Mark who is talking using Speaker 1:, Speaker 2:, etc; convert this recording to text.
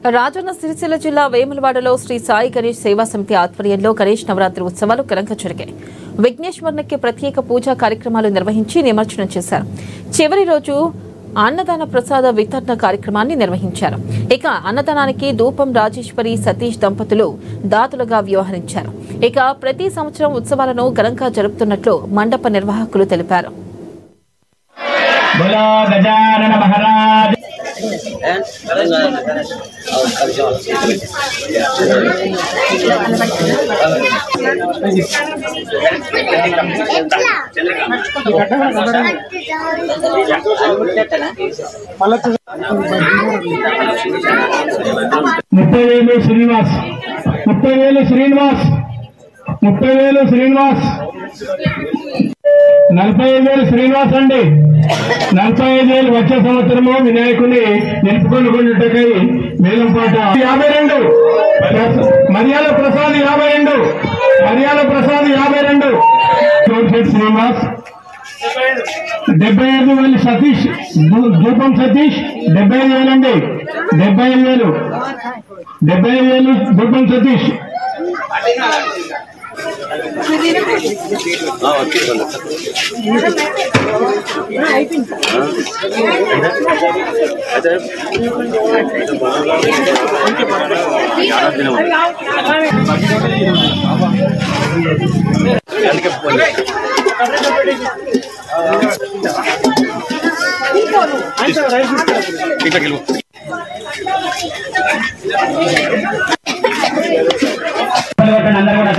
Speaker 1: రాజన్న సిరిసిల్ల జిల్లా వేములవాడలో శ్రీ సాయి గణేష్ సేవా సమితి ఆధ్వర్యంలో గణేష్ నవరాత్రి ఉత్సవాలు ఘనంగా జరిగాయి. విఘ్నేశ్వరునికి ప్రత్యేక పూజా కార్యక్రమాలు నిర్వహించి నిమజ్జనం చేశారు. చివరి రోజు అన్నదాన ప్రసాద వితరణ కార్యక్రమాన్ని నిర్వహించారు. ఇక అన్నదానానికి ధూపం రాజేశ్వరి సతీష్ దంపతులు దాతలుగా వ్యవహరించారు. ఇక ప్రతి సంవత్సరం ఉత్సవాలను ఘనంగా జరుపుతున్నట్లు మండప నిర్వాహకులు తెలిపారు.
Speaker 2: శ్రీనివాస్ 45,000 శ్రీనివాస్ అండి. 45,000 వచ్చే సంవత్సరము వినాయకుని నిలుపుకొనుకున్నట్టుకై వేలంపాట 52, మర్యాల ప్రసాద్ 52, శ్రీనివాస్ 75,000 సతీష్ ధూపం సతీష్ 75,000 అండి. 75,000 ధూపం సతీష్. అందరూ కూడా